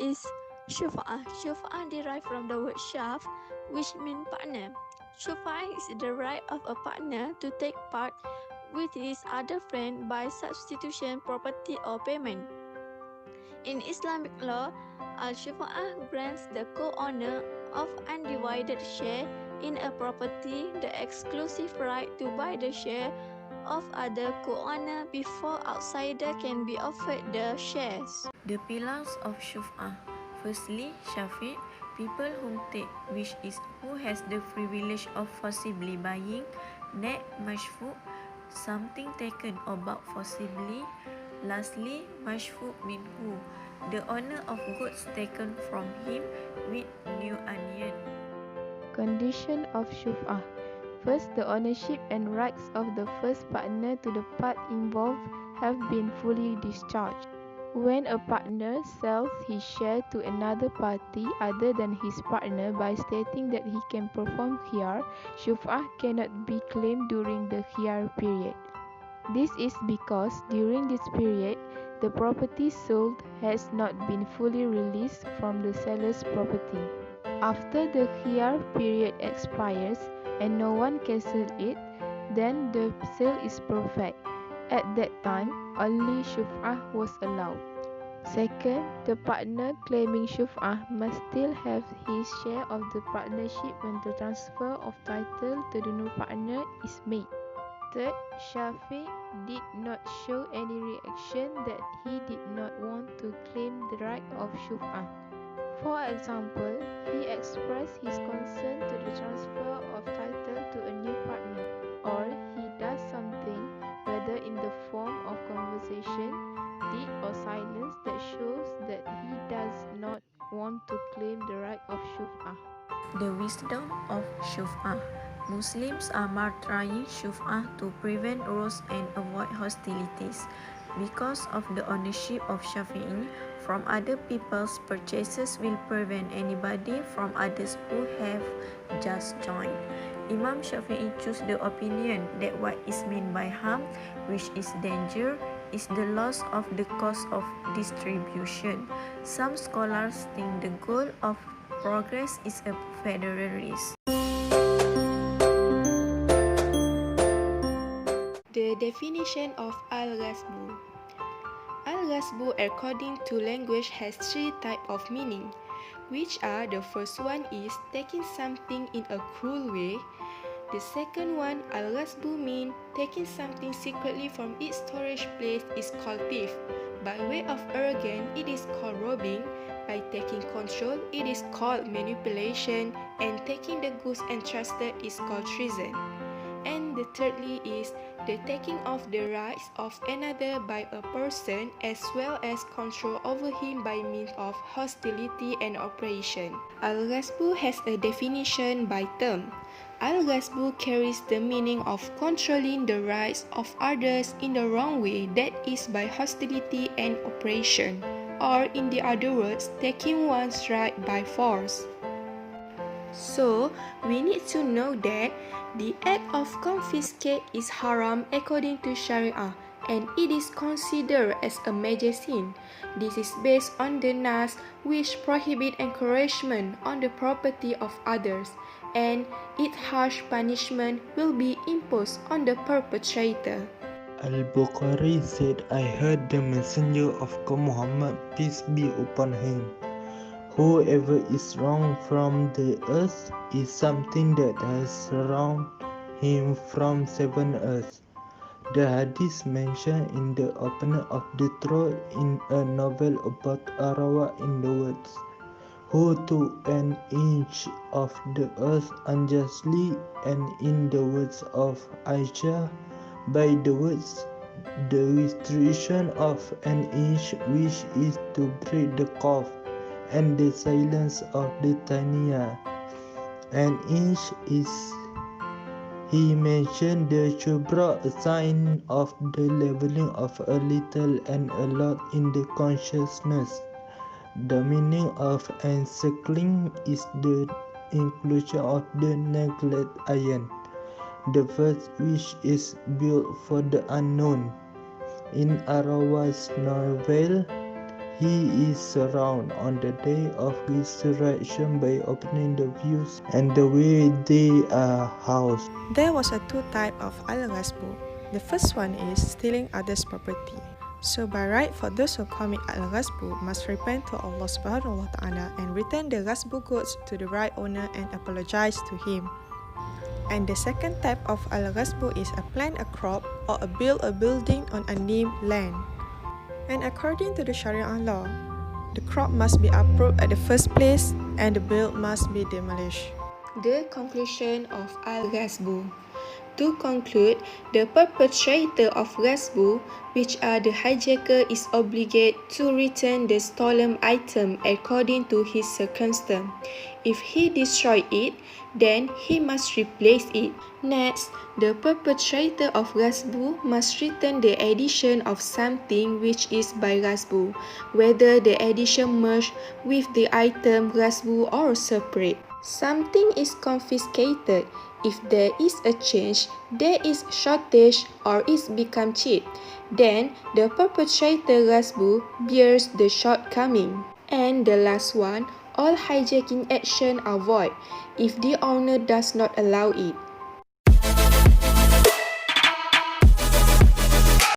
is Shuf'ah. Shuf'ah derived from the word shaf, which means partner. Shuf'ah is the right of a partner to take part with his other friend by substitution, property, or payment. In Islamic law, al-shufa'ah grants the co-owner of undivided share in a property the exclusive right to buy the share of other co-owner before outsider can be offered the shares. The pillars of Shuf'ah. Firstly, Shafi', people whom take, which is who has the privilege of forcibly buying. Next, Mashfu', something taken or bought forcibly. Lastly, Mashfu' minhu, the owner of goods taken from him with new onion. Condition of Shuf'ah. First, the ownership and rights of the first partner to the part involved have been fully discharged. When a partner sells his share to another party other than his partner by stating that he can perform khiyar, Shuf'ah cannot be claimed during the khiyar period. This is because during this period, the property sold has not been fully released from the seller's property. After the khiyar period expires and no one can sell it, then the sale is perfect. At that time, only Shuf'ah was allowed. Second, the partner claiming Shuf'ah must still have his share of the partnership when the transfer of title to the new partner is made. Third, Shafi did not show any reaction that he did not want to claim the right of Shuf'ah. For example, he expressed his concern to the transfer of title to a new partner, or he does something, whether in the form of conversation, deed, or silence, that shows that he does not want to claim the right of Shuf'ah. The wisdom of Shuf'ah. Muslims are trying Shuf'ah to prevent wars and avoid hostilities. Because of the ownership of Shafi'i from other people's purchases will prevent anybody from others who have just joined. Imam Shafi'i chose the opinion that what is meant by harm, which is danger, is the loss of the cost of distribution. Some scholars think the goal of progress is a federalist. The definition of al-ghasbu. Al-ghasbu according to language has three types of meaning, which are: the first one is taking something in a cruel way. The second one, al-ghasbu, means taking something secretly from its storage place is called thief. By way of arrogance, it is called robbing. By taking control, it is called manipulation. And taking the goods entrusted is called treason. And the thirdly is the taking of the rights of another by a person, as well as control over him by means of hostility and oppression. Al-ghasbu has a definition by term. Al-ghasbu carries the meaning of controlling the rights of others in the wrong way, that is by hostility and oppression, or in the other words, taking one's right by force. So, we need to know that the act of confiscate is haram according to Sharia, and it is considered as a major sin. This is based on the Nas, which prohibit encouragement on the property of others, and its harsh punishment will be imposed on the perpetrator. Al-Bukhari said, I heard the messenger of God Muhammad, peace be upon him. Whoever is wrong from the earth is something that has surrounded him from 7 earths. The hadith mentioned in the opener of the throat in a novel about Arawa in the words, who took an inch of the earth unjustly, and in the words of Aisha, by the words, the restriction of an inch, which is to break the cough, and the silence of the tania. An inch is, he mentioned the shubra, a sign of the leveling of a little and a lot in the consciousness. The meaning of encircling is the inclusion of the neglect iron, the verse which is built for the unknown. In Arawa's novel, he is surrounded on the day of resurrection by opening the views and the way they are housed. There was a two type of al-ghasbu. The first one is stealing others' property. So by right, for those who commit al-ghasbu must repent to Allah subhanahu wa ta'ala and return the ghasbu goods to the right owner and apologize to him. And the second type of al-ghasbu is a plant a crop or build a building on unnamed land. And according to the Sharia law, the crop must be uprooted at the first place and the build must be demolished. The conclusion of al-ghasbu. To conclude, the perpetrator of ghasbu, which are the hijacker, is obligated to return the stolen item according to his circumstance. If he destroys it, then he must replace it. Next, the perpetrator of ghasbu must return the addition of something which is by ghasbu, whether the addition merged with the item ghasbu or separate. Something is confiscated if there is a change, there is shortage, or it's become cheap. Then the perpetrator ghasbu bears the shortcoming. And the last one, all hijacking action are void if the owner does not allow it.